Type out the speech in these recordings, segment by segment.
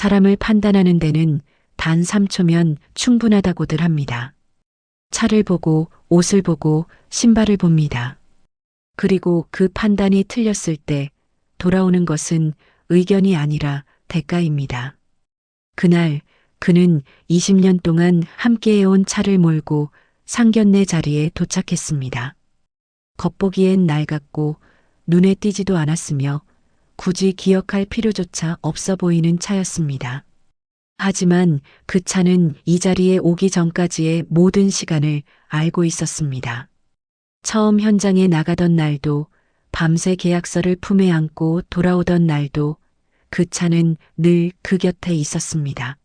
사람을 판단하는 데는 단 3초면 충분하다고들 합니다. 차를 보고, 옷을 보고, 신발을 봅니다. 그리고 그 판단이 틀렸을 때 돌아오는 것은 의견이 아니라 대가입니다. 그날 그는 20년 동안 함께해온 차를 몰고 상견례 자리에 도착했습니다. 겉보기엔 낡았고 눈에 띄지도 않았으며 굳이 기억할 필요조차 없어 보이는 차였습니다. 하지만 그 차는 이 자리에 오기 전까지의 모든 시간을 알고 있었습니다. 처음 현장에 나가던 날도, 밤새 계약서를 품에 안고 돌아오던 날도 그 차는 늘 그 곁에 있었습니다.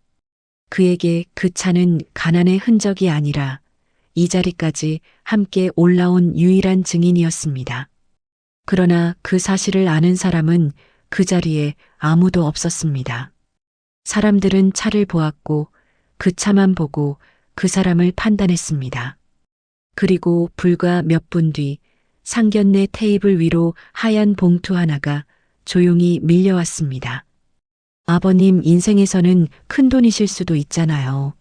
그에게 그 차는 가난의 흔적이 아니라 이 자리까지 함께 올라온 유일한 증인이었습니다. 그러나 그 사실을 아는 사람은 그 자리에 아무도 없었습니다. 사람들은 차를 보았고 그 차만 보고 그 사람을 판단했습니다. 그리고 불과 몇 분 뒤 상견례 테이블 위로 하얀 봉투 하나가 조용히 밀려왔습니다. 아버님 인생에서는 큰돈이실 수도 있잖아요.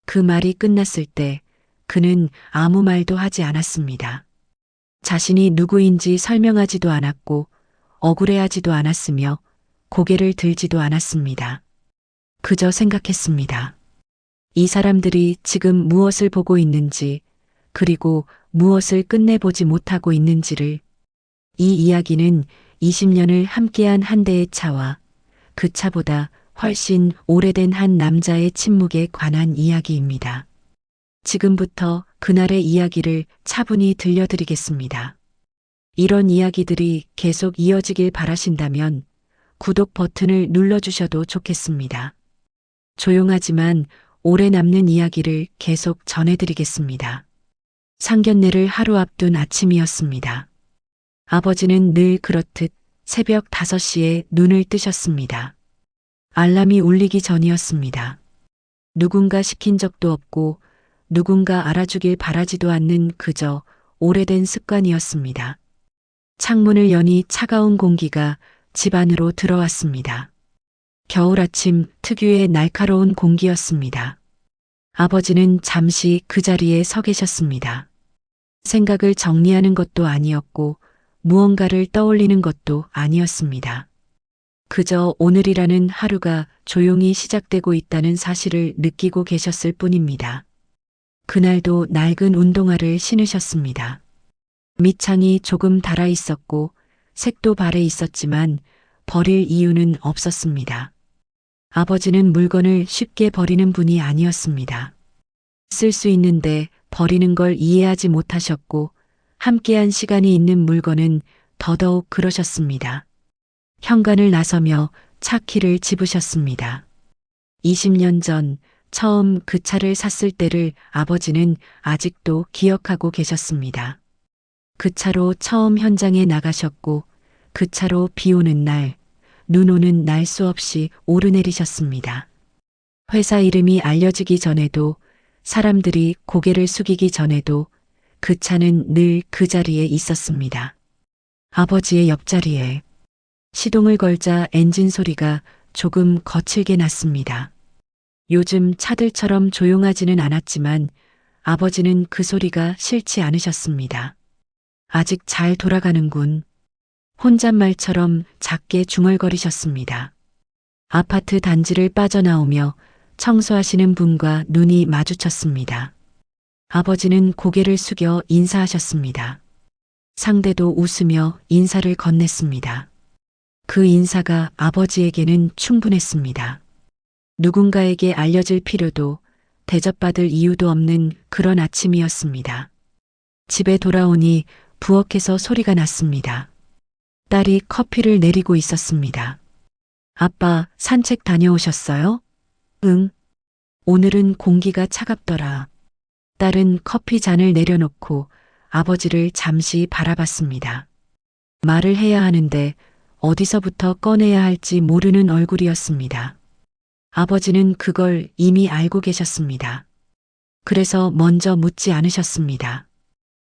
그 말이 끝났을 때 그는 아무 말도 하지 않았습니다. 자신이 누구인지 설명하지도 않았고 억울해하지도 않았으며 고개를 들지도 않았습니다. 그저 생각했습니다. 이 사람들이 지금 무엇을 보고 있는지, 그리고 무엇을 끝내보지 못하고 있는지를. 이 이야기는 20년을 함께한 한 대의 차와 그 차보다 훨씬 오래된 한 남자의 침묵에 관한 이야기입니다. 지금부터 그날의 이야기를 차분히 들려드리겠습니다. 이런 이야기들이 계속 이어지길 바라신다면 구독 버튼을 눌러주셔도 좋겠습니다. 조용하지만 오래 남는 이야기를 계속 전해드리겠습니다. 상견례를 하루 앞둔 아침이었습니다. 아버지는 늘 그렇듯 새벽 5시에 눈을 뜨셨습니다. 알람이 울리기 전이었습니다. 누군가 시킨 적도 없고 누군가 알아주길 바라지도 않는 그저 오래된 습관이었습니다. 창문을 여니 차가운 공기가 집 안으로 들어왔습니다. 겨울 아침 특유의 날카로운 공기였습니다. 아버지는 잠시 그 자리에 서 계셨습니다. 생각을 정리하는 것도 아니었고 무언가를 떠올리는 것도 아니었습니다. 그저 오늘이라는 하루가 조용히 시작되고 있다는 사실을 느끼고 계셨을 뿐입니다. 그날도 낡은 운동화를 신으셨습니다. 밑창이 조금 닳아 있었고 색도 발해 있었지만 버릴 이유는 없었습니다. 아버지는 물건을 쉽게 버리는 분이 아니었습니다. 쓸 수 있는데 버리는 걸 이해하지 못하셨고 함께한 시간이 있는 물건은 더더욱 그러셨습니다. 현관을 나서며 차 키를 집으셨습니다. 20년 전 처음 그 차를 샀을 때를 아버지는 아직도 기억하고 계셨습니다. 그 차로 처음 현장에 나가셨고 그 차로 비 오는 날, 눈 오는 날 수없이 오르내리셨습니다. 회사 이름이 알려지기 전에도 사람들이 고개를 숙이기 전에도 그 차는 늘 그 자리에 있었습니다. 아버지의 옆자리에. 시동을 걸자 엔진 소리가 조금 거칠게 났습니다. 요즘 차들처럼 조용하지는 않았지만 아버지는 그 소리가 싫지 않으셨습니다. 아직 잘 돌아가는군. 혼잣말처럼 작게 중얼거리셨습니다. 아파트 단지를 빠져나오며 청소하시는 분과 눈이 마주쳤습니다. 아버지는 고개를 숙여 인사하셨습니다. 상대도 웃으며 인사를 건넸습니다. 그 인사가 아버지에게는 충분했습니다. 누군가에게 알려질 필요도 대접받을 이유도 없는 그런 아침이었습니다. 집에 돌아오니 부엌에서 소리가 났습니다. 딸이 커피를 내리고 있었습니다. 아빠, 산책 다녀오셨어요? 응. 오늘은 공기가 차갑더라. 딸은 커피 잔을 내려놓고 아버지를 잠시 바라봤습니다. 말을 해야 하는데 어디서부터 꺼내야 할지 모르는 얼굴이었습니다. 아버지는 그걸 이미 알고 계셨습니다. 그래서 먼저 묻지 않으셨습니다.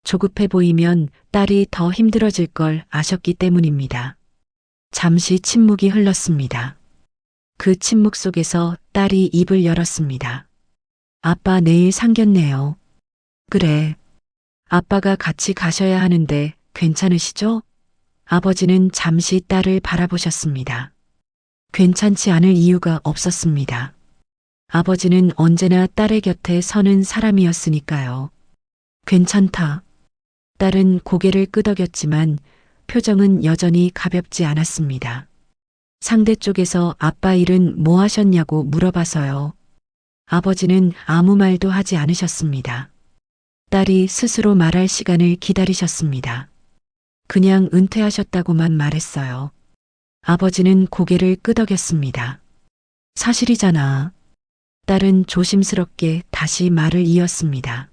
조급해 보이면 딸이 더 힘들어질 걸 아셨기 때문입니다. 잠시 침묵이 흘렀습니다. 그 침묵 속에서 딸이 입을 열었습니다. 아빠 내일 상견례요. 그래. 아빠가 같이 가셔야 하는데 괜찮으시죠? 아버지는 잠시 딸을 바라보셨습니다. 괜찮지 않을 이유가 없었습니다. 아버지는 언제나 딸의 곁에 서는 사람이었으니까요. 괜찮다. 딸은 고개를 끄덕였지만 표정은 여전히 가볍지 않았습니다. 상대 쪽에서 아빠 일은 뭐 하셨냐고 물어봐서요. 아버지는 아무 말도 하지 않으셨습니다. 딸이 스스로 말할 시간을 기다리셨습니다. 그냥 은퇴하셨다고만 말했어요. 아버지는 고개를 끄덕였습니다. 사실이잖아. 딸은 조심스럽게 다시 말을 이었습니다.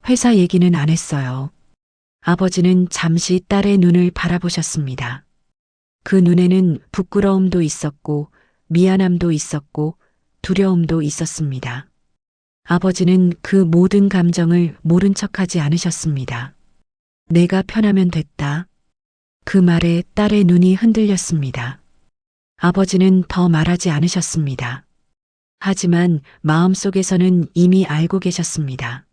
회사 얘기는 안 했어요. 아버지는 잠시 딸의 눈을 바라보셨습니다. 그 눈에는 부끄러움도 있었고 미안함도 있었고 두려움도 있었습니다. 아버지는 그 모든 감정을 모른 척하지 않으셨습니다. 내가 편하면 됐다. 그 말에 딸의 눈이 흔들렸습니다. 아버지는 더 말하지 않으셨습니다. 하지만 마음속에서는 이미 알고 계셨습니다.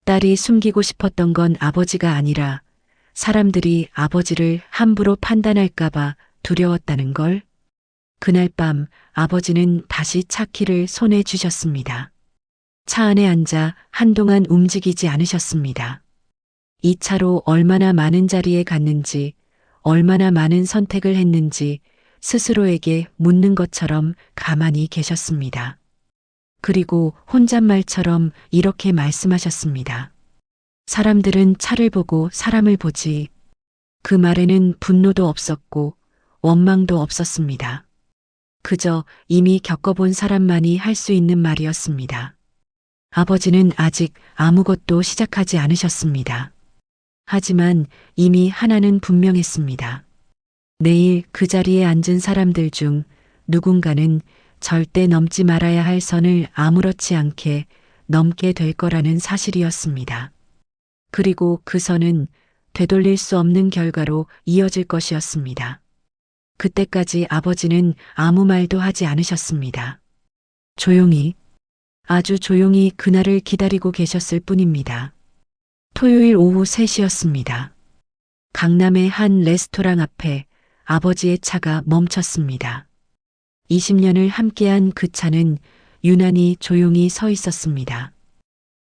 딸이 숨기고 싶었던 건 아버지가 아니라 사람들이 아버지를 함부로 판단할까봐 두려웠다는 걸. 그날 밤 아버지는 다시 차 키를 손에 쥐셨습니다. 차 안에 앉아 한동안 움직이지 않으셨습니다. 이 차로 얼마나 많은 자리에 갔는지, 얼마나 많은 선택을 했는지 스스로에게 묻는 것처럼 가만히 계셨습니다. 그리고 혼잣말처럼 이렇게 말씀하셨습니다. 사람들은 차를 보고 사람을 보지. 그 말에는 분노도 없었고 원망도 없었습니다. 그저 이미 겪어본 사람만이 할 수 있는 말이었습니다. 아버지는 아직 아무것도 시작하지 않으셨습니다. 하지만 이미 하나는 분명했습니다. 내일 그 자리에 앉은 사람들 중 누군가는 절대 넘지 말아야 할 선을 아무렇지 않게 넘게 될 거라는 사실이었습니다. 그리고 그 선은 되돌릴 수 없는 결과로 이어질 것이었습니다. 그때까지 아버지는 아무 말도 하지 않으셨습니다. 조용히, 아주 조용히 그날을 기다리고 계셨을 뿐입니다. 토요일 오후 3시였습니다. 강남의 한 레스토랑 앞에 아버지의 차가 멈췄습니다. 20년을 함께한 그 차는 유난히 조용히 서 있었습니다.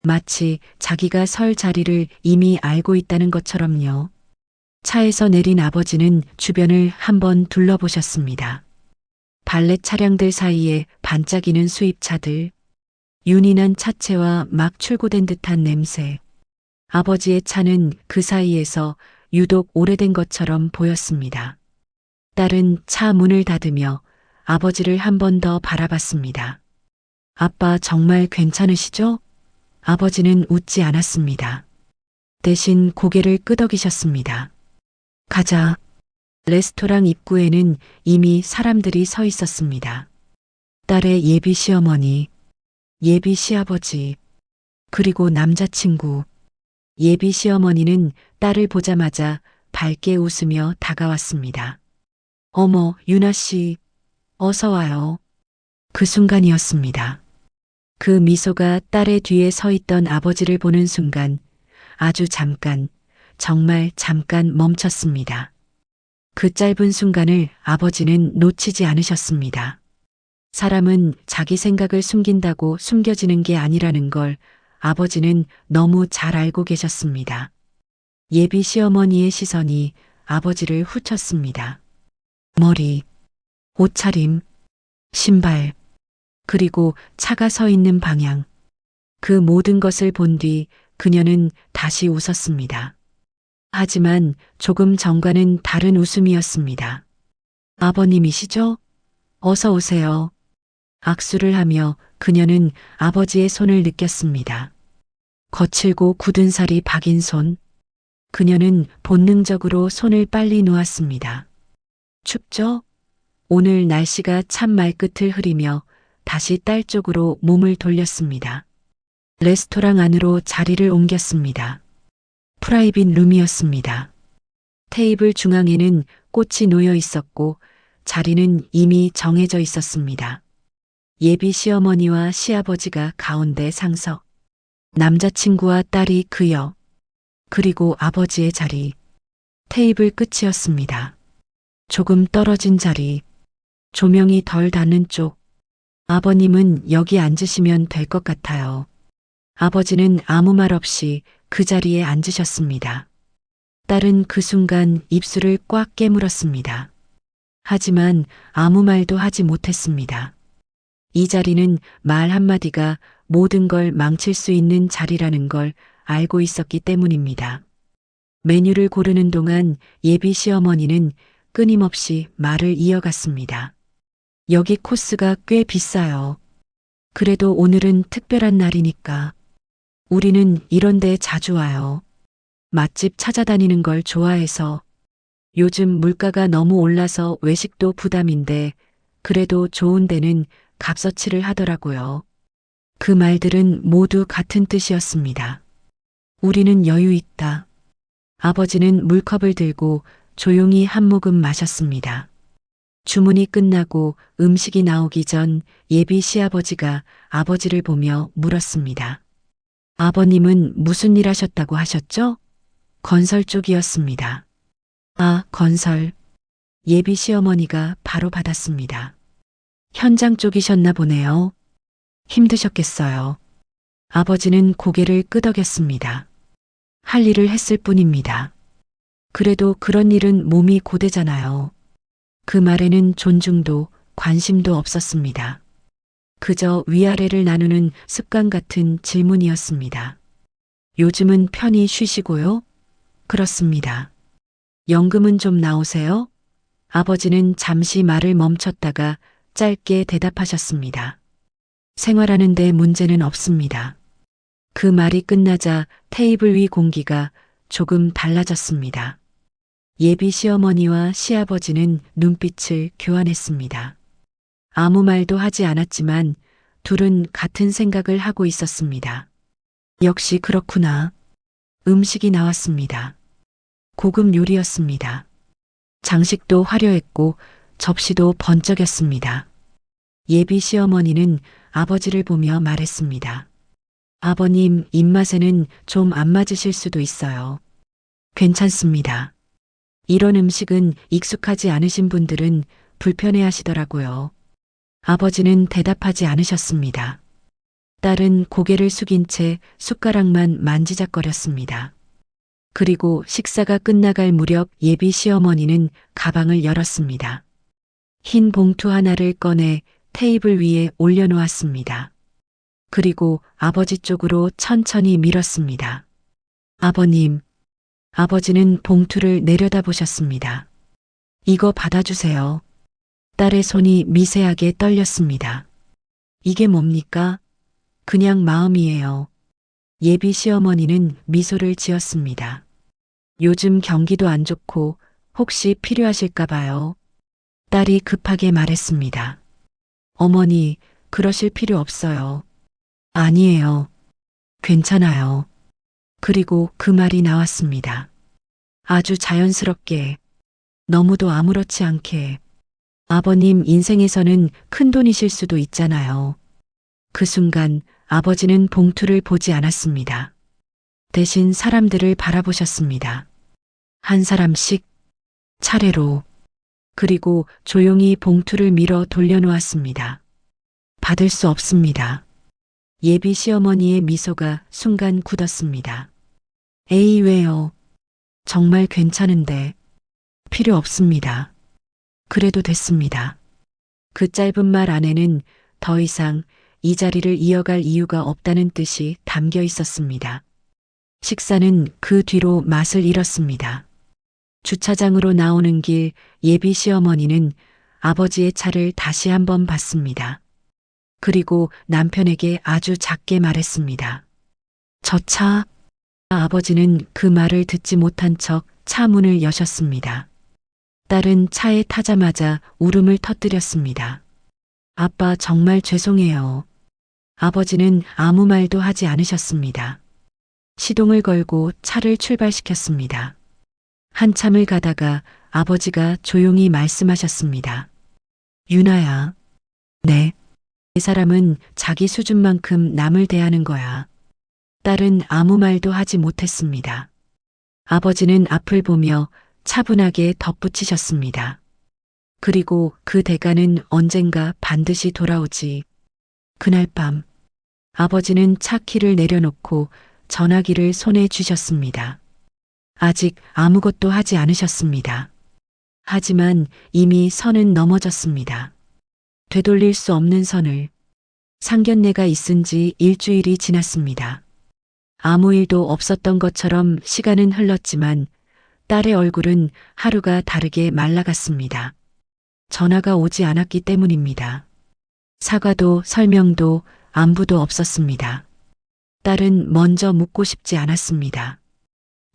마치 자기가 설 자리를 이미 알고 있다는 것처럼요. 차에서 내린 아버지는 주변을 한번 둘러보셨습니다. 발렛 차량들 사이에 반짝이는 수입차들, 윤이 난 차체와 막 출고된 듯한 냄새. 아버지의 차는 그 사이에서 유독 오래된 것처럼 보였습니다. 딸은 차 문을 닫으며 아버지를 한 번 더 바라봤습니다. 아빠 정말 괜찮으시죠? 아버지는 웃지 않았습니다. 대신 고개를 끄덕이셨습니다. 가자. 레스토랑 입구에는 이미 사람들이 서 있었습니다. 딸의 예비 시어머니, 예비 시아버지, 그리고 남자친구. 예비 시어머니는 딸을 보자마자 밝게 웃으며 다가왔습니다. 어머, 유나 씨, 어서 와요. 그 순간이었습니다. 그 미소가 딸의 뒤에 서 있던 아버지를 보는 순간 아주 잠깐, 정말 잠깐 멈췄습니다. 그 짧은 순간을 아버지는 놓치지 않으셨습니다. 사람은 자기 생각을 숨긴다고 숨겨지는 게 아니라는 걸 아버지는 너무 잘 알고 계셨습니다. 예비 시어머니의 시선이 아버지를 훑었습니다. 머리, 옷차림, 신발, 그리고 차가 서 있는 방향. 그 모든 것을 본 뒤 그녀는 다시 웃었습니다. 하지만 조금 전과는 다른 웃음이었습니다. 아버님이시죠? 어서 오세요. 악수를 하며 그녀는 아버지의 손을 느꼈습니다. 거칠고 굳은 살이 박인 손. 그녀는 본능적으로 손을 빨리 놓았습니다. 춥죠? 오늘 날씨가 참 말끝을 흐리며 다시 딸 쪽으로 몸을 돌렸습니다. 레스토랑 안으로 자리를 옮겼습니다. 프라이빗 룸이었습니다. 테이블 중앙에는 꽃이 놓여 있었고 자리는 이미 정해져 있었습니다. 예비 시어머니와 시아버지가 가운데 상석, 남자친구와 딸이 그 옆, 그리고 아버지의 자리, 테이블 끝이었습니다. 조금 떨어진 자리, 조명이 덜 닿는 쪽, 아버님은 여기 앉으시면 될 것 같아요. 아버지는 아무 말 없이 그 자리에 앉으셨습니다. 딸은 그 순간 입술을 꽉 깨물었습니다. 하지만 아무 말도 하지 못했습니다. 이 자리는 말 한마디가 모든 걸 망칠 수 있는 자리라는 걸 알고 있었기 때문입니다. 메뉴를 고르는 동안 예비 시어머니는 끊임없이 말을 이어갔습니다. 여기 코스가 꽤 비싸요. 그래도 오늘은 특별한 날이니까. 우리는 이런 데 자주 와요. 맛집 찾아다니는 걸 좋아해서. 요즘 물가가 너무 올라서 외식도 부담인데 그래도 좋은 데는 값어치를 하더라고요. 그 말들은 모두 같은 뜻이었습니다. 우리는 여유 있다. 아버지는 물컵을 들고 조용히 한 모금 마셨습니다. 주문이 끝나고 음식이 나오기 전 예비 시아버지가 아버지를 보며 물었습니다. 아버님은 무슨 일 하셨다고 하셨죠? 건설 쪽이었습니다. 아, 건설. 예비 시어머니가 바로 받았습니다. 현장 쪽이셨나 보네요. 힘드셨겠어요. 아버지는 고개를 끄덕였습니다. 할 일을 했을 뿐입니다. 그래도 그런 일은 몸이 고되잖아요. 그 말에는 존중도 관심도 없었습니다. 그저 위아래를 나누는 습관 같은 질문이었습니다. 요즘은 편히 쉬시고요? 그렇습니다. 연금은 좀 나오세요? 아버지는 잠시 말을 멈췄다가 짧게 대답하셨습니다. 생활하는데 문제는 없습니다. 그 말이 끝나자 테이블 위 공기가 조금 달라졌습니다. 예비 시어머니와 시아버지는 눈빛을 교환했습니다. 아무 말도 하지 않았지만 둘은 같은 생각을 하고 있었습니다. 역시 그렇구나. 음식이 나왔습니다. 고급 요리였습니다. 장식도 화려했고 접시도 번쩍였습니다. 예비 시어머니는 아버지를 보며 말했습니다. 아버님 입맛에는 좀 안 맞으실 수도 있어요. 괜찮습니다. 이런 음식은 익숙하지 않으신 분들은 불편해 하시더라고요. 아버지는 대답하지 않으셨습니다. 딸은 고개를 숙인 채 숟가락만 만지작거렸습니다. 그리고 식사가 끝나갈 무렵 예비 시어머니는 가방을 열었습니다. 흰 봉투 하나를 꺼내 테이블 위에 올려놓았습니다. 그리고 아버지 쪽으로 천천히 밀었습니다. 아버님. 아버지는 봉투를 내려다보셨습니다. 이거 받아주세요. 딸의 손이 미세하게 떨렸습니다. 이게 뭡니까? 그냥 마음이에요. 예비 시어머니는 미소를 지었습니다. 요즘 경기도 안 좋고 혹시 필요하실까 봐요. 딸이 급하게 말했습니다. 어머니, 그러실 필요 없어요. 아니에요. 괜찮아요. 그리고 그 말이 나왔습니다. 아주 자연스럽게, 너무도 아무렇지 않게. 아버님 인생에서는 큰 돈이실 수도 있잖아요. 그 순간 아버지는 봉투를 보지 않았습니다. 대신 사람들을 바라보셨습니다. 한 사람씩 차례로. 그리고 조용히 봉투를 밀어 돌려놓았습니다. 받을 수 없습니다. 예비 시어머니의 미소가 순간 굳었습니다. 에이, 왜요? 정말 괜찮은데. 필요 없습니다. 그래도 됐습니다. 그 짧은 말 안에는 더 이상 이 자리를 이어갈 이유가 없다는 뜻이 담겨 있었습니다. 식사는 그 뒤로 맛을 잃었습니다. 주차장으로 나오는 길 예비 시어머니는 아버지의 차를 다시 한번 봤습니다. 그리고 남편에게 아주 작게 말했습니다. 저 차. 아버지는 그 말을 듣지 못한 척 차 문을 여셨습니다. 딸은 차에 타자마자 울음을 터뜨렸습니다. 아빠 정말 죄송해요. 아버지는 아무 말도 하지 않으셨습니다. 시동을 걸고 차를 출발시켰습니다. 한참을 가다가 아버지가 조용히 말씀하셨습니다. 유나야. 네. 이 사람은 자기 수준만큼 남을 대하는 거야. 딸은 아무 말도 하지 못했습니다. 아버지는 앞을 보며 차분하게 덧붙이셨습니다. 그리고 그 대가는 언젠가 반드시 돌아오지. 그날 밤, 아버지는 차 키를 내려놓고 전화기를 손에 쥐셨습니다. 아직 아무것도 하지 않으셨습니다. 하지만 이미 선은 넘어졌습니다. 되돌릴 수 없는 선을. 상견례가 있은 지 일주일이 지났습니다. 아무 일도 없었던 것처럼 시간은 흘렀지만 딸의 얼굴은 하루가 다르게 말라갔습니다. 전화가 오지 않았기 때문입니다. 사과도 설명도 안부도 없었습니다. 딸은 먼저 묻고 싶지 않았습니다.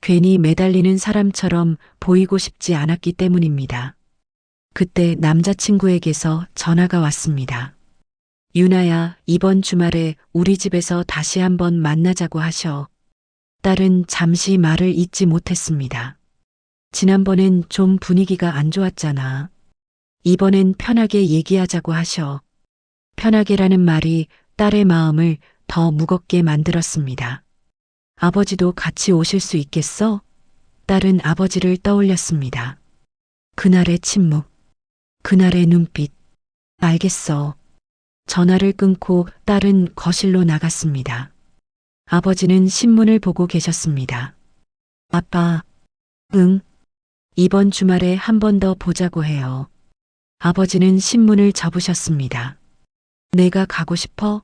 괜히 매달리는 사람처럼 보이고 싶지 않았기 때문입니다. 그때 남자친구에게서 전화가 왔습니다. 유나야, 이번 주말에 우리 집에서 다시 한번 만나자고 하셔. 딸은 잠시 말을 잇지 못했습니다. 지난번엔 좀 분위기가 안 좋았잖아. 이번엔 편하게 얘기하자고 하셔. 편하게라는 말이 딸의 마음을 더 무겁게 만들었습니다. 아버지도 같이 오실 수 있겠어? 딸은 아버지를 떠올렸습니다. 그날의 침묵, 그날의 눈빛. 알겠어. 전화를 끊고 딸은 거실로 나갔습니다. 아버지는 신문을 보고 계셨습니다. 아빠, 응. 이번 주말에 한 번 더 보자고 해요. 아버지는 신문을 접으셨습니다. 내가 가고 싶어?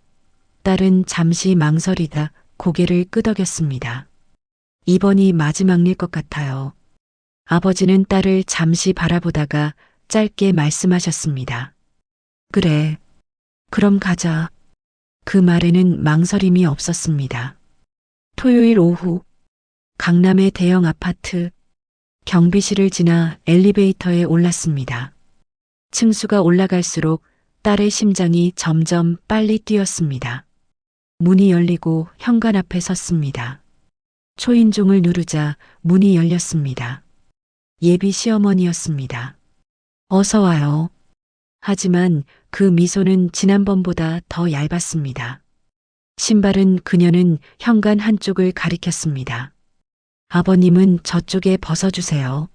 딸은 잠시 망설이다 고개를 끄덕였습니다. 이번이 마지막일 것 같아요. 아버지는 딸을 잠시 바라보다가 짧게 말씀하셨습니다. 그래. 그럼 가자. 그 말에는 망설임이 없었습니다. 토요일 오후, 강남의 대형 아파트, 경비실을 지나 엘리베이터에 올랐습니다. 층수가 올라갈수록 딸의 심장이 점점 빨리 뛰었습니다. 문이 열리고 현관 앞에 섰습니다. 초인종을 누르자 문이 열렸습니다. 예비 시어머니였습니다. 어서 와요. 하지만 그 미소는 지난번보다 더 얇았습니다. 신발은 그녀는 현관 한쪽을 가리켰습니다. 아버님은 저쪽에 벗어주세요.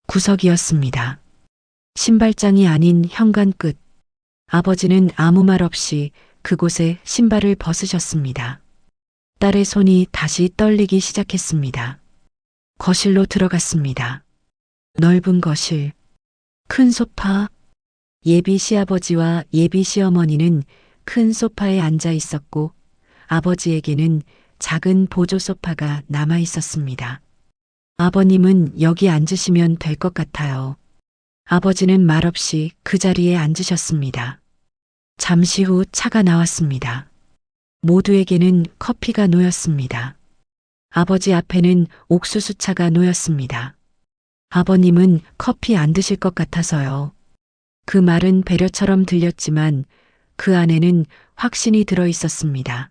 구석이었습니다. 신발장이 아닌 현관 끝. 아버지는 아무 말 없이 그곳에 신발을 벗으셨습니다. 딸의 손이 다시 떨리기 시작했습니다. 거실로 들어갔습니다. 넓은 거실, 큰 소파. 예비 시아버지와 예비 시어머니는 큰 소파에 앉아 있었고 아버지에게는 작은 보조 소파가 남아 있었습니다. 아버님은 여기 앉으시면 될 것 같아요. 아버지는 말없이 그 자리에 앉으셨습니다. 잠시 후 차가 나왔습니다. 모두에게는 커피가 놓였습니다. 아버지 앞에는 옥수수차가 놓였습니다. 아버님은 커피 안 드실 것 같아서요. 그 말은 배려처럼 들렸지만 그 안에는 확신이 들어 있었습니다.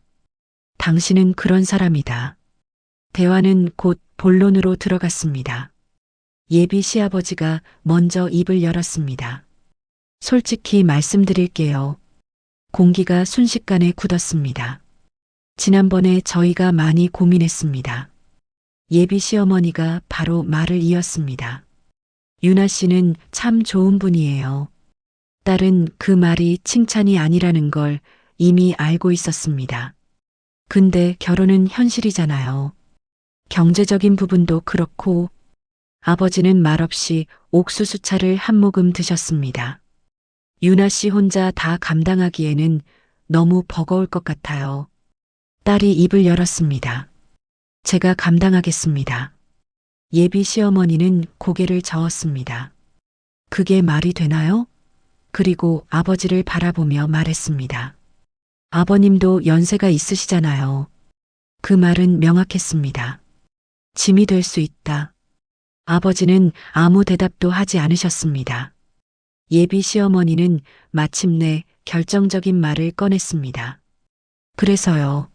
당신은 그런 사람이다. 대화는 곧 본론으로 들어갔습니다. 예비 시아버지가 먼저 입을 열었습니다. 솔직히 말씀드릴게요. 공기가 순식간에 굳었습니다. 지난번에 저희가 많이 고민했습니다. 예비 시어머니가 바로 말을 이었습니다. 유나 씨는 참 좋은 분이에요. 딸은 그 말이 칭찬이 아니라는 걸 이미 알고 있었습니다. 근데 결혼은 현실이잖아요. 경제적인 부분도 그렇고. 아버지는 말없이 옥수수차를 한 모금 드셨습니다. 유나 씨 혼자 다 감당하기에는 너무 버거울 것 같아요. 딸이 입을 열었습니다. 제가 감당하겠습니다. 예비 시어머니는 고개를 저었습니다. 그게 말이 되나요? 그리고 아버지를 바라보며 말했습니다. 아버님도 연세가 있으시잖아요. 그 말은 명확했습니다. 짐이 될 수 있다. 아버지는 아무 대답도 하지 않으셨습니다. 예비 시어머니는 마침내 결정적인 말을 꺼냈습니다. 그래서요.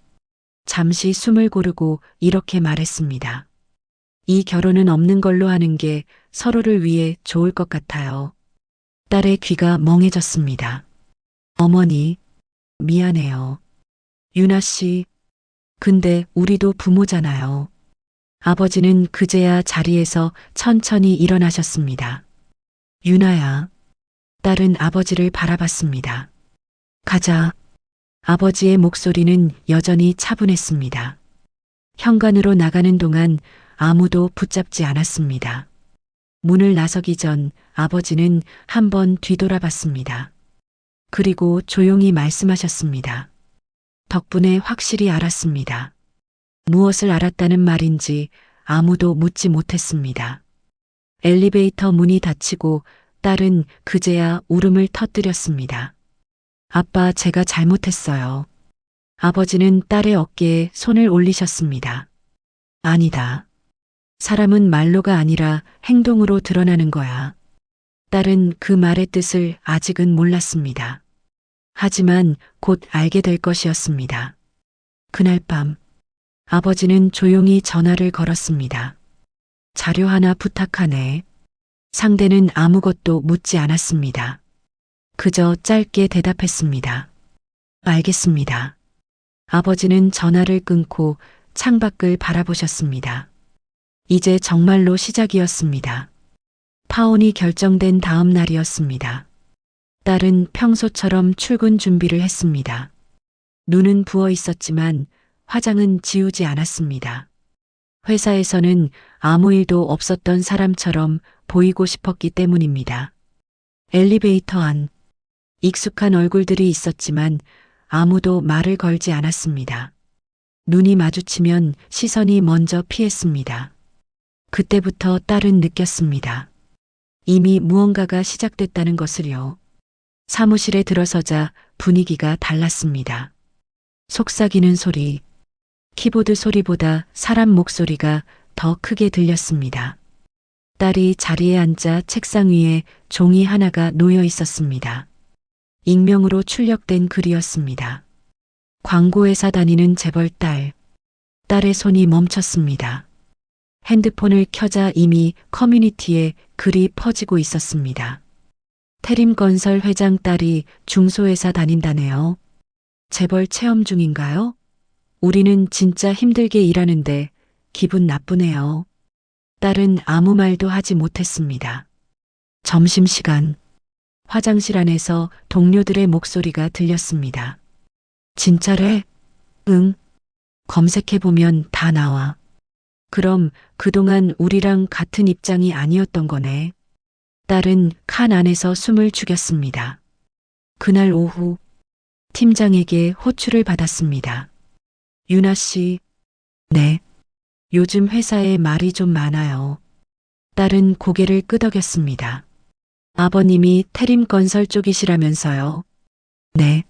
잠시 숨을 고르고 이렇게 말했습니다. 이 결혼은 없는 걸로 하는 게 서로를 위해 좋을 것 같아요. 딸의 귀가 멍해졌습니다. 어머니, 미안해요. 유나 씨, 근데 우리도 부모잖아요. 아버지는 그제야 자리에서 천천히 일어나셨습니다. 유나야. 딸은 아버지를 바라봤습니다. 가자. 아버지의 목소리는 여전히 차분했습니다. 현관으로 나가는 동안 아무도 붙잡지 않았습니다. 문을 나서기 전 아버지는 한번 뒤돌아봤습니다. 그리고 조용히 말씀하셨습니다. 덕분에 확실히 알았습니다. 무엇을 알았다는 말인지 아무도 묻지 못했습니다. 엘리베이터 문이 닫히고 딸은 그제야 울음을 터뜨렸습니다. 아빠, 제가 잘못했어요. 아버지는 딸의 어깨에 손을 올리셨습니다. 아니다. 사람은 말로가 아니라 행동으로 드러나는 거야. 딸은 그 말의 뜻을 아직은 몰랐습니다. 하지만 곧 알게 될 것이었습니다. 그날 밤, 아버지는 조용히 전화를 걸었습니다. 자료 하나 부탁하네. 상대는 아무것도 묻지 않았습니다. 그저 짧게 대답했습니다. 알겠습니다. 아버지는 전화를 끊고 창밖을 바라보셨습니다. 이제 정말로 시작이었습니다. 파혼이 결정된 다음 날이었습니다. 딸은 평소처럼 출근 준비를 했습니다. 눈은 부어 있었지만 화장은 지우지 않았습니다. 회사에서는 아무 일도 없었던 사람처럼 보이고 싶었기 때문입니다. 엘리베이터 안, 익숙한 얼굴들이 있었지만 아무도 말을 걸지 않았습니다. 눈이 마주치면 시선이 먼저 피했습니다. 그때부터 딸은 느꼈습니다. 이미 무언가가 시작됐다는 것을요. 사무실에 들어서자 분위기가 달랐습니다. 속삭이는 소리, 키보드 소리보다 사람 목소리가 더 크게 들렸습니다. 딸이 자리에 앉아 책상 위에 종이 하나가 놓여 있었습니다. 익명으로 출력된 글이었습니다. 광고회사 다니는 재벌 딸. 딸의 손이 멈췄습니다. 핸드폰을 켜자 이미 커뮤니티에 글이 퍼지고 있었습니다. 태림건설 회장 딸이 중소회사 다닌다네요. 재벌 체험 중인가요? 우리는 진짜 힘들게 일하는데 기분 나쁘네요. 딸은 아무 말도 하지 못했습니다. 점심시간, 화장실 안에서 동료들의 목소리가 들렸습니다. 진짜래? 응. 검색해보면 다 나와. 그럼 그동안 우리랑 같은 입장이 아니었던 거네. 딸은 칸 안에서 숨을 죽였습니다. 그날 오후, 팀장에게 호출을 받았습니다. 유나 씨. 네. 요즘 회사에 말이 좀 많아요. 딸은 고개를 끄덕였습니다. 아버님이 태림건설 쪽이시라면서요. 네.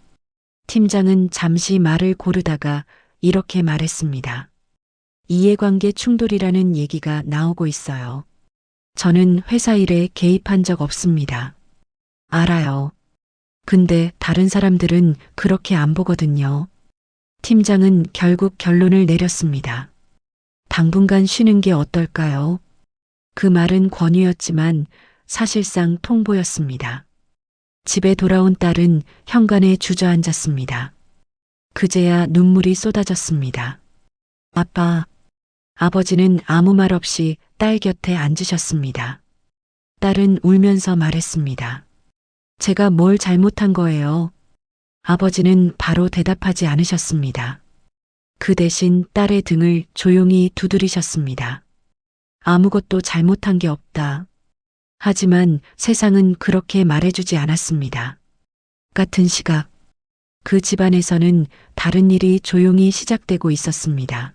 팀장은 잠시 말을 고르다가 이렇게 말했습니다. 이해관계 충돌이라는 얘기가 나오고 있어요. 저는 회사 일에 개입한 적 없습니다. 알아요. 근데 다른 사람들은 그렇게 안 보거든요. 팀장은 결국 결론을 내렸습니다. 당분간 쉬는 게 어떨까요? 그 말은 권유였지만 사실상 통보였습니다. 집에 돌아온 딸은 현관에 주저앉았습니다. 그제야 눈물이 쏟아졌습니다. 아빠. 아버지는 아무 말 없이 딸 곁에 앉으셨습니다. 딸은 울면서 말했습니다. 제가 뭘 잘못한 거예요? 아버지는 바로 대답하지 않으셨습니다. 그 대신 딸의 등을 조용히 두드리셨습니다. 아무것도 잘못한 게 없다. 하지만 세상은 그렇게 말해주지 않았습니다. 같은 시각, 그 집안에서는 다른 일이 조용히 시작되고 있었습니다.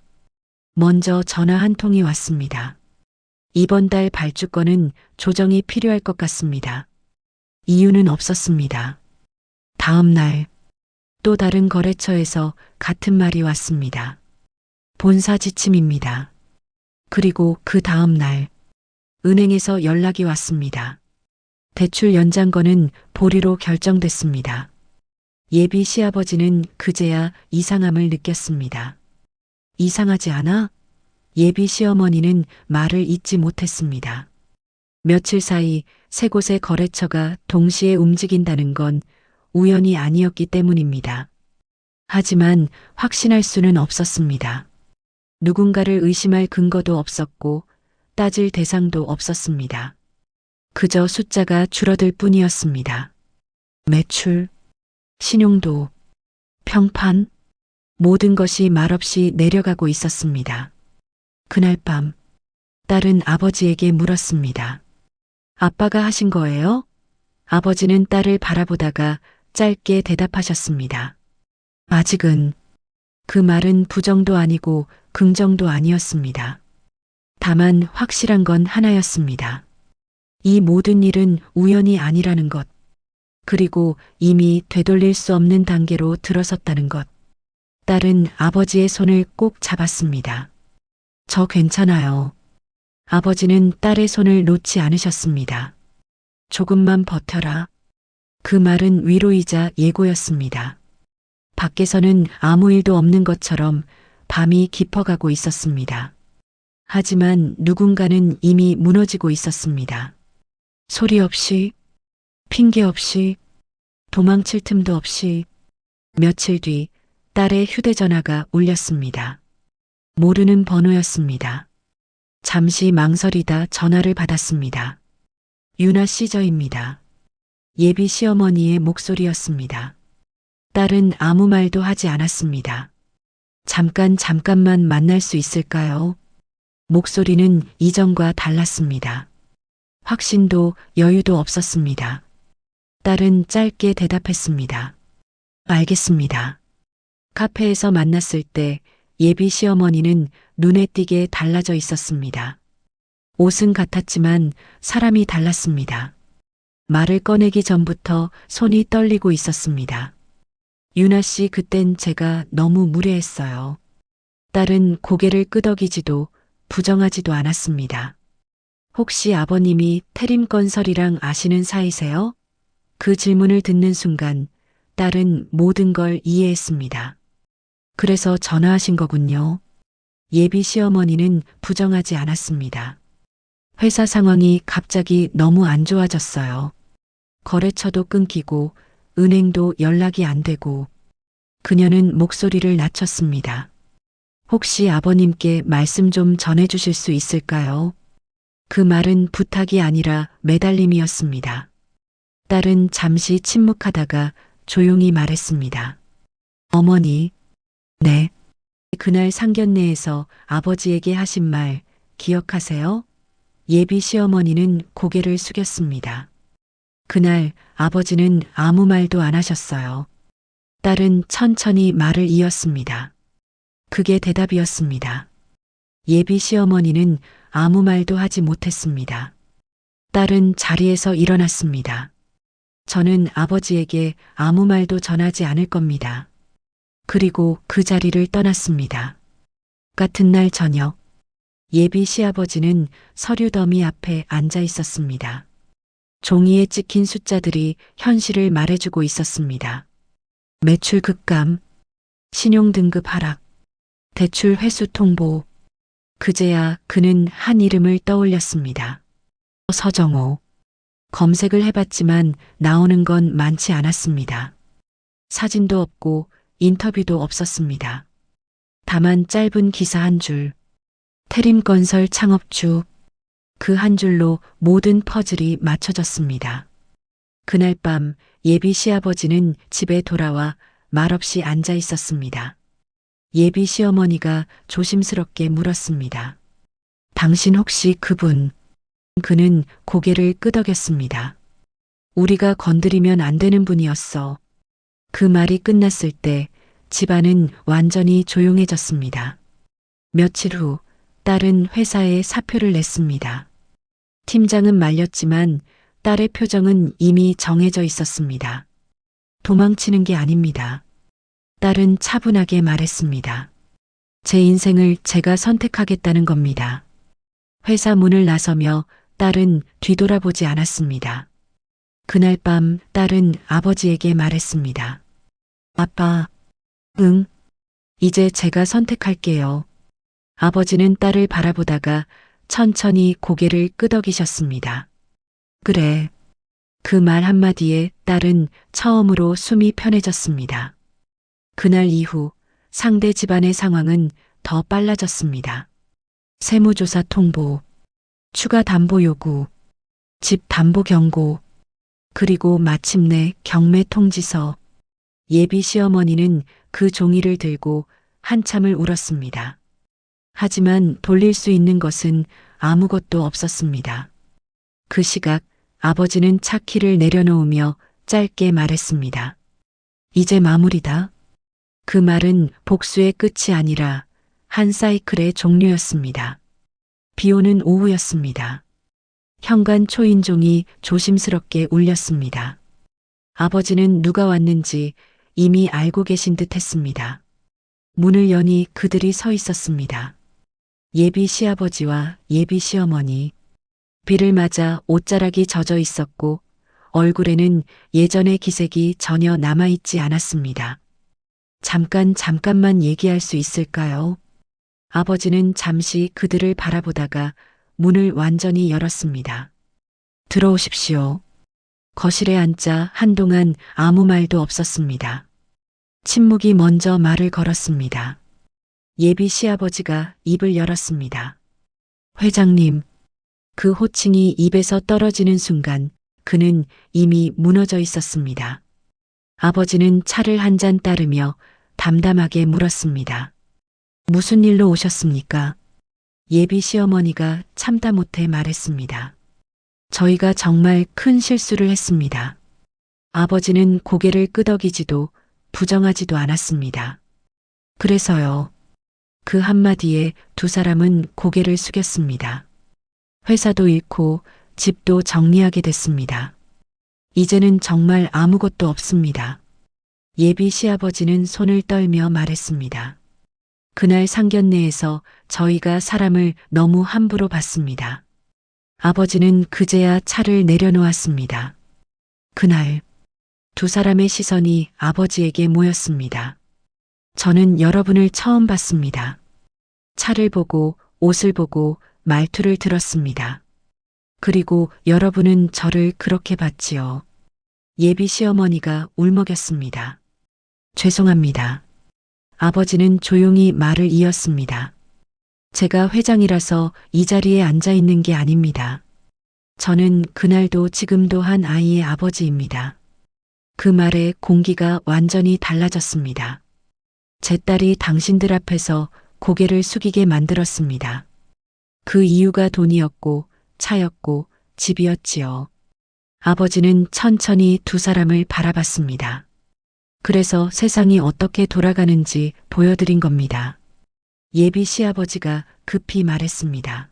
먼저 전화 한 통이 왔습니다. 이번 달 발주권은 조정이 필요할 것 같습니다. 이유는 없었습니다. 다음 날, 또 다른 거래처에서 같은 말이 왔습니다. 본사 지침입니다. 그리고 그 다음 날, 은행에서 연락이 왔습니다. 대출 연장건은 보리로 결정됐습니다. 예비 시아버지는 그제야 이상함을 느꼈습니다. 이상하지 않아? 예비 시어머니는 말을 잇지 못했습니다. 며칠 사이 세 곳의 거래처가 동시에 움직인다는 건 우연이 아니었기 때문입니다. 하지만 확신할 수는 없었습니다. 누군가를 의심할 근거도 없었고 따질 대상도 없었습니다. 그저 숫자가 줄어들 뿐이었습니다. 매출, 신용도, 평판, 모든 것이 말없이 내려가고 있었습니다. 그날 밤, 딸은 아버지에게 물었습니다. 아빠가 하신 거예요? 아버지는 딸을 바라보다가 짧게 대답하셨습니다. 아직은. 그 말은 부정도 아니고 긍정도 아니었습니다. 다만 확실한 건 하나였습니다. 이 모든 일은 우연이 아니라는 것, 그리고 이미 되돌릴 수 없는 단계로 들어섰다는 것. 딸은 아버지의 손을 꼭 잡았습니다. 저 괜찮아요. 아버지는 딸의 손을 놓지 않으셨습니다. 조금만 버텨라. 그 말은 위로이자 예고였습니다. 밖에서는 아무 일도 없는 것처럼 밤이 깊어가고 있었습니다. 하지만 누군가는 이미 무너지고 있었습니다. 소리 없이, 핑계 없이, 도망칠 틈도 없이. 며칠 뒤 딸의 휴대전화가 울렸습니다. 모르는 번호였습니다. 잠시 망설이다 전화를 받았습니다. 유나 씨 저입니다. 예비 시어머니의 목소리였습니다. 딸은 아무 말도 하지 않았습니다. 잠깐만 만날 수 있을까요? 목소리는 이전과 달랐습니다. 확신도 여유도 없었습니다. 딸은 짧게 대답했습니다. 알겠습니다. 카페에서 만났을 때 예비 시어머니는 눈에 띄게 달라져 있었습니다. 옷은 같았지만 사람이 달랐습니다. 말을 꺼내기 전부터 손이 떨리고 있었습니다. 유나 씨, 그땐 제가 너무 무례했어요. 딸은 고개를 끄덕이지도 부정하지도 않았습니다. 혹시 아버님이 태림건설이랑 아시는 사이세요? 그 질문을 듣는 순간 딸은 모든 걸 이해했습니다. 그래서 전화하신 거군요. 예비 시어머니는 부정하지 않았습니다. 회사 상황이 갑자기 너무 안 좋아졌어요. 거래처도 끊기고 은행도 연락이 안 되고. 그녀는 목소리를 낮췄습니다. 혹시 아버님께 말씀 좀 전해주실 수 있을까요? 그 말은 부탁이 아니라 매달림이었습니다. 딸은 잠시 침묵하다가 조용히 말했습니다. 어머니, 네. 그날 상견례에서 아버지에게 하신 말 기억하세요? 예비 시어머니는 고개를 숙였습니다. 그날 아버지는 아무 말도 안 하셨어요. 딸은 천천히 말을 이었습니다. 그게 대답이었습니다. 예비 시어머니는 아무 말도 하지 못했습니다. 딸은 자리에서 일어났습니다. 저는 아버지에게 아무 말도 전하지 않을 겁니다. 그리고 그 자리를 떠났습니다. 같은 날 저녁, 예비 시아버지는 서류 더미 앞에 앉아 있었습니다. 종이에 찍힌 숫자들이 현실을 말해주고 있었습니다. 매출 급감, 신용등급 하락, 대출 회수 통보. 그제야 그는 한 이름을 떠올렸습니다. 서정호. 검색을 해봤지만 나오는 건 많지 않았습니다. 사진도 없고 인터뷰도 없었습니다. 다만 짧은 기사 한 줄. 태림건설 창업주. 그 한 줄로 모든 퍼즐이 맞춰졌습니다. 그날 밤 예비 시아버지는 집에 돌아와 말없이 앉아 있었습니다. 예비 시어머니가 조심스럽게 물었습니다. 당신 혹시 그분? 그는 고개를 끄덕였습니다. 우리가 건드리면 안 되는 분이었어. 그 말이 끝났을 때 집안은 완전히 조용해졌습니다. 며칠 후 딸은 회사에 사표를 냈습니다. 팀장은 말렸지만 딸의 표정은 이미 정해져 있었습니다. 도망치는 게 아닙니다. 딸은 차분하게 말했습니다. 제 인생을 제가 선택하겠다는 겁니다. 회사 문을 나서며 딸은 뒤돌아보지 않았습니다. 그날 밤 딸은 아버지에게 말했습니다. 아빠, 응, 이제 제가 선택할게요. 아버지는 딸을 바라보다가 천천히 고개를 끄덕이셨습니다. 그래. 그 말 한마디에 딸은 처음으로 숨이 편해졌습니다. 그날 이후 상대 집안의 상황은 더 빨라졌습니다. 세무조사 통보, 추가 담보 요구, 집 담보 경고, 그리고 마침내 경매 통지서. 예비 시어머니는 그 종이를 들고 한참을 울었습니다. 하지만 돌릴 수 있는 것은 아무것도 없었습니다. 그 시각 아버지는 차 키를 내려놓으며 짧게 말했습니다. 이제 마무리다. 그 말은 복수의 끝이 아니라 한 사이클의 종료였습니다. 비 오는 오후였습니다. 현관 초인종이 조심스럽게 울렸습니다. 아버지는 누가 왔는지 이미 알고 계신 듯 했습니다. 문을 여니 그들이 서 있었습니다. 예비 시아버지와 예비 시어머니. 비를 맞아 옷자락이 젖어 있었고 얼굴에는 예전의 기색이 전혀 남아있지 않았습니다. 잠깐만 얘기할 수 있을까요? 아버지는 잠시 그들을 바라보다가 문을 완전히 열었습니다. 들어오십시오. 거실에 앉자 한동안 아무 말도 없었습니다. 친묵이 먼저 말을 걸었습니다. 예비 시아버지가 입을 열었습니다. 회장님. 그 호칭이 입에서 떨어지는 순간 그는 이미 무너져 있었습니다. 아버지는 차를 한 잔 따르며 담담하게 물었습니다. 무슨 일로 오셨습니까? 예비 시어머니가 참다 못해 말했습니다. 저희가 정말 큰 실수를 했습니다. 아버지는 고개를 끄덕이지도 부정하지도 않았습니다. 그래서요. 그 한마디에 두 사람은 고개를 숙였습니다. 회사도 잃고 집도 정리하게 됐습니다. 이제는 정말 아무것도 없습니다. 예비 시아버지는 손을 떨며 말했습니다. 그날 상견례에서 저희가 사람을 너무 함부로 봤습니다. 아버지는 그제야 차를 내려놓았습니다. 그날 두 사람의 시선이 아버지에게 모였습니다. 저는 여러분을 처음 봤습니다. 차를 보고 옷을 보고 말투를 들었습니다. 그리고 여러분은 저를 그렇게 봤지요. 예비 시어머니가 울먹였습니다. 죄송합니다. 아버지는 조용히 말을 이었습니다. 제가 회장이라서 이 자리에 앉아 있는 게 아닙니다. 저는 그날도 지금도 한 아이의 아버지입니다. 그 말에 공기가 완전히 달라졌습니다. 제 딸이 당신들 앞에서 고개를 숙이게 만들었습니다. 그 이유가 돈이었고 차였고 집이었지요. 아버지는 천천히 두 사람을 바라봤습니다. 그래서 세상이 어떻게 돌아가는지 보여드린 겁니다. 예비 시아버지가 급히 말했습니다.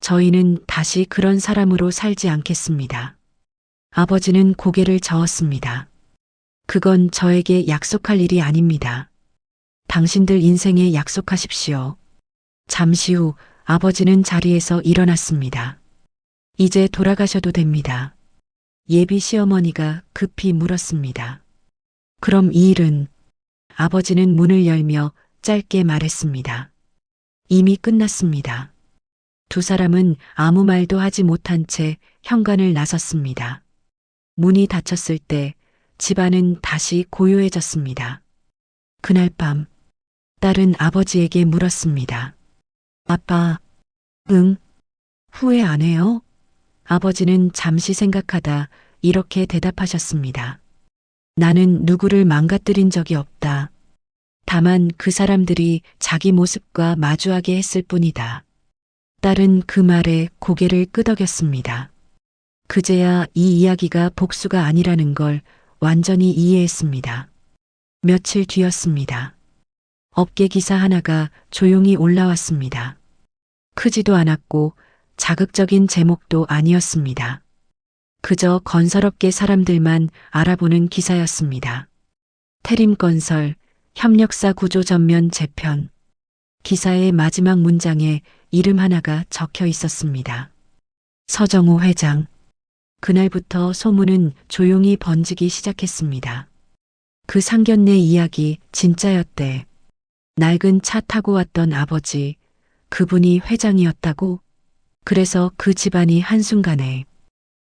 저희는 다시 그런 사람으로 살지 않겠습니다. 아버지는 고개를 저었습니다. 그건 저에게 약속할 일이 아닙니다. 당신들 인생에 약속하십시오. 잠시 후 아버지는 자리에서 일어났습니다. 이제 돌아가셔도 됩니다. 예비 시어머니가 급히 물었습니다. 그럼 이 일은? 아버지는 문을 열며 짧게 말했습니다. 이미 끝났습니다. 두 사람은 아무 말도 하지 못한 채 현관을 나섰습니다. 문이 닫혔을 때 집안은 다시 고요해졌습니다. 그날 밤 딸은 아버지에게 물었습니다. 아빠, 응? 후회 안 해요? 아버지는 잠시 생각하다 이렇게 대답하셨습니다. 나는 누구를 망가뜨린 적이 없다. 다만 그 사람들이 자기 모습과 마주하게 했을 뿐이다. 딸은 그 말에 고개를 끄덕였습니다. 그제야 이 이야기가 복수가 아니라는 걸 완전히 이해했습니다. 며칠 뒤였습니다. 업계 기사 하나가 조용히 올라왔습니다. 크지도 않았고 자극적인 제목도 아니었습니다. 그저 건설업계 사람들만 알아보는 기사였습니다. 태림건설 협력사 구조 전면 재편. 기사의 마지막 문장에 이름 하나가 적혀 있었습니다. 서정호 회장. 그날부터 소문은 조용히 번지기 시작했습니다. 그 상견례 이야기 진짜였대. 낡은 차 타고 왔던 아버지, 그분이 회장이었다고? 그래서 그 집안이 한순간에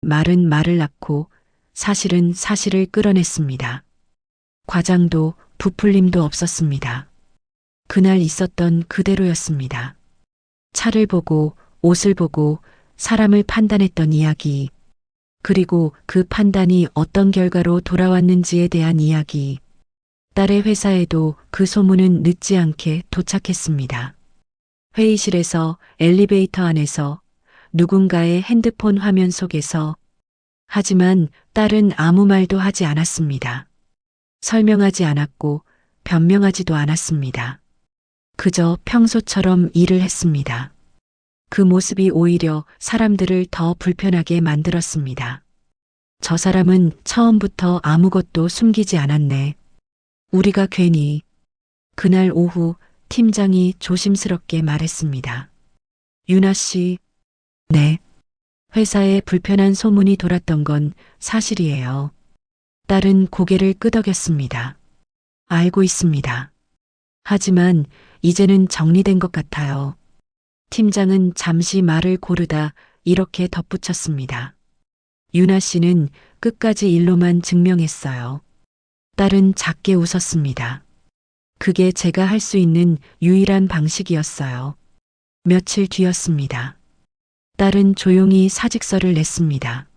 말은 말을 낳고 사실은 사실을 끌어냈습니다. 과장도 부풀림도 없었습니다. 그날 있었던 그대로였습니다. 차를 보고 옷을 보고 사람을 판단했던 이야기, 그리고 그 판단이 어떤 결과로 돌아왔는지에 대한 이야기. 딸의 회사에도 그 소문은 늦지 않게 도착했습니다. 회의실에서, 엘리베이터 안에서, 누군가의 핸드폰 화면 속에서. 하지만 딸은 아무 말도 하지 않았습니다. 설명하지 않았고 변명하지도 않았습니다. 그저 평소처럼 일을 했습니다. 그 모습이 오히려 사람들을 더 불편하게 만들었습니다. 저 사람은 처음부터 아무것도 숨기지 않았네. 우리가 괜히. 그날 오후 팀장이 조심스럽게 말했습니다. 유나 씨. 네. 회사에 불편한 소문이 돌았던 건 사실이에요. 딸은 고개를 끄덕였습니다. 알고 있습니다. 하지만 이제는 정리된 것 같아요. 팀장은 잠시 말을 고르다 이렇게 덧붙였습니다. 유나 씨는 끝까지 일로만 증명했어요. 딸은 작게 웃었습니다. 그게 제가 할 수 있는 유일한 방식이었어요. 며칠 뒤였습니다. 딸은 조용히 사직서를 냈습니다.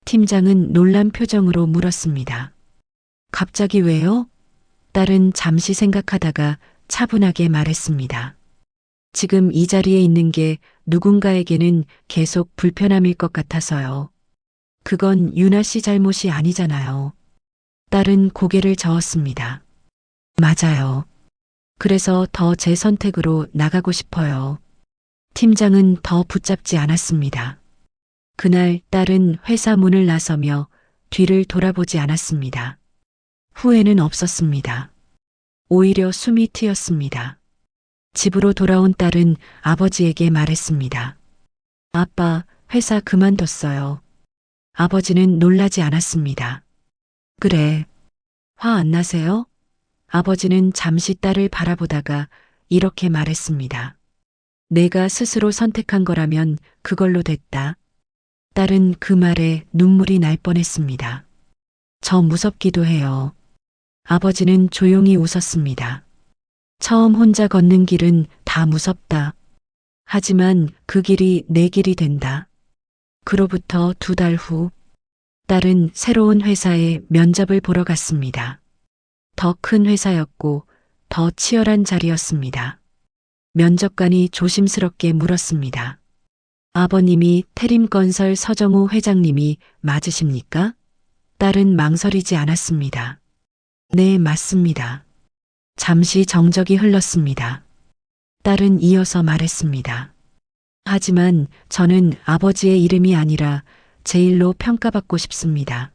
팀장은 놀란 표정으로 물었습니다. 갑자기 왜요? 딸은 잠시 생각하다가 차분하게 말했습니다. 지금 이 자리에 있는 게 누군가에게는 계속 불편함일 것 같아서요. 그건 유나 씨 잘못이 아니잖아요. 딸은 고개를 저었습니다. 맞아요. 그래서 더 제 선택으로 나가고 싶어요. 팀장은 더 붙잡지 않았습니다. 그날 딸은 회사 문을 나서며 뒤를 돌아보지 않았습니다. 후회는 없었습니다. 오히려 숨이 트였습니다. 집으로 돌아온 딸은 아버지에게 말했습니다. 아빠, 회사 그만뒀어요. 아버지는 놀라지 않았습니다. 그래. 화 안 나세요? 아버지는 잠시 딸을 바라보다가 이렇게 말했습니다. 내가 스스로 선택한 거라면 그걸로 됐다. 딸은 그 말에 눈물이 날 뻔했습니다. 저 무섭기도 해요. 아버지는 조용히 웃었습니다. 처음 혼자 걷는 길은 다 무섭다. 하지만 그 길이 내 길이 된다. 그로부터 2달 후, 딸은 새로운 회사에 면접을 보러 갔습니다. 더 큰 회사였고 더 치열한 자리였습니다. 면접관이 조심스럽게 물었습니다. 아버님이 태림건설 서정우 회장님이 맞으십니까? 딸은 망설이지 않았습니다. 네, 맞습니다. 잠시 정적이 흘렀습니다. 딸은 이어서 말했습니다. 하지만 저는 아버지의 이름이 아니라 제 일로 평가받고 싶습니다.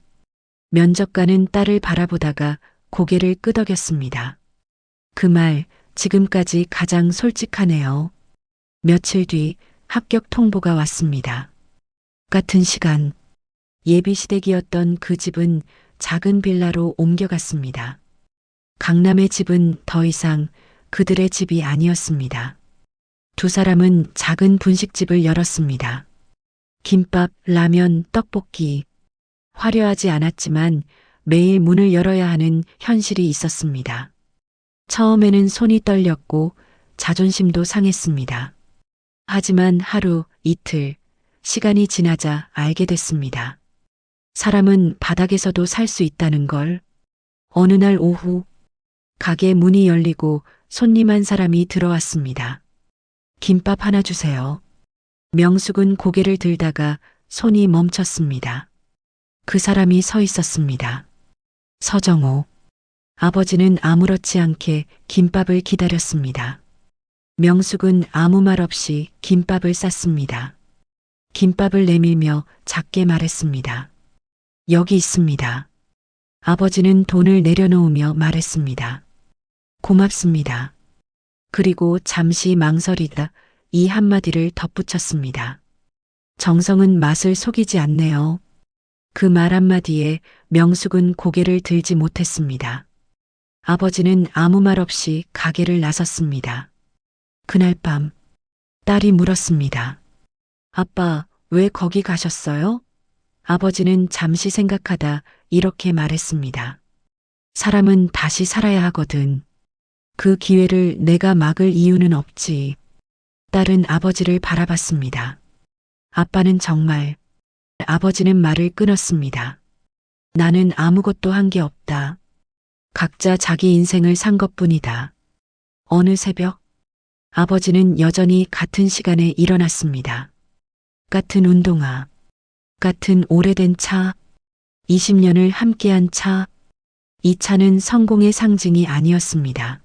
면접관은 딸을 바라보다가 고개를 끄덕였습니다. 그 말 지금까지 가장 솔직하네요. 며칠 뒤 합격 통보가 왔습니다. 같은 시간 예비시댁이었던 그 집은 작은 빌라로 옮겨갔습니다. 강남의 집은 더 이상 그들의 집이 아니었습니다. 2 사람은 작은 분식집을 열었습니다. 김밥, 라면, 떡볶이. 화려하지 않았지만 매일 문을 열어야 하는 현실이 있었습니다. 처음에는 손이 떨렸고 자존심도 상했습니다. 하지만 하루, 이틀, 시간이 지나자 알게 됐습니다. 사람은 바닥에서도 살 수 있다는 걸. 어느 날 오후, 가게 문이 열리고 손님 한 사람이 들어왔습니다. 김밥 하나 주세요. 명숙은 고개를 들다가 손이 멈췄습니다. 그 사람이 서 있었습니다. 서정호. 아버지는 아무렇지 않게 김밥을 기다렸습니다. 명숙은 아무 말 없이 김밥을 쌌습니다. 김밥을 내밀며 작게 말했습니다. 여기 있습니다. 아버지는 돈을 내려놓으며 말했습니다. 고맙습니다. 그리고 잠시 망설이다 이 한마디를 덧붙였습니다. 정성은 맛을 속이지 않네요. 그 말 한마디에 명숙은 고개를 들지 못했습니다. 아버지는 아무 말 없이 가게를 나섰습니다. 그날 밤 딸이 물었습니다. 아빠, 왜 거기 가셨어요? 아버지는 잠시 생각하다 이렇게 말했습니다. 사람은 다시 살아야 하거든. 그 기회를 내가 막을 이유는 없지. 딸은 아버지를 바라봤습니다. 아빠는 정말, 아버지는 말을 끊었습니다. 나는 아무것도 한 게 없다. 각자 자기 인생을 산 것뿐이다. 어느 새벽, 아버지는 여전히 같은 시간에 일어났습니다. 같은 운동화, 같은 오래된 차, 20년을 함께한 차. 이 차는 성공의 상징이 아니었습니다.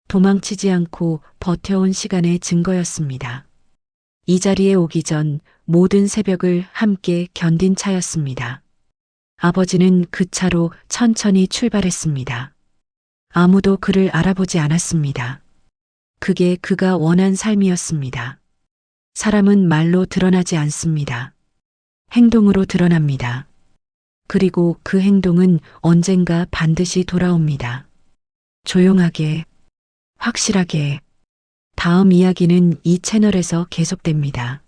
도망치지 않고 버텨온 시간의 증거였습니다. 이 자리에 오기 전 모든 새벽을 함께 견딘 차였습니다. 아버지는 그 차로 천천히 출발했습니다. 아무도 그를 알아보지 않았습니다. 그게 그가 원한 삶이었습니다. 사람은 말로 드러나지 않습니다. 행동으로 드러납니다. 그리고 그 행동은 언젠가 반드시 돌아옵니다. 조용하게, 확실하게. 다음 이야기는 이 채널에서 계속됩니다.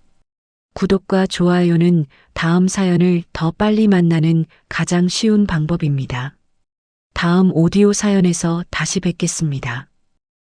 구독과 좋아요는 다음 사연을 더 빨리 만나는 가장 쉬운 방법입니다. 다음 오디오 사연에서 다시 뵙겠습니다.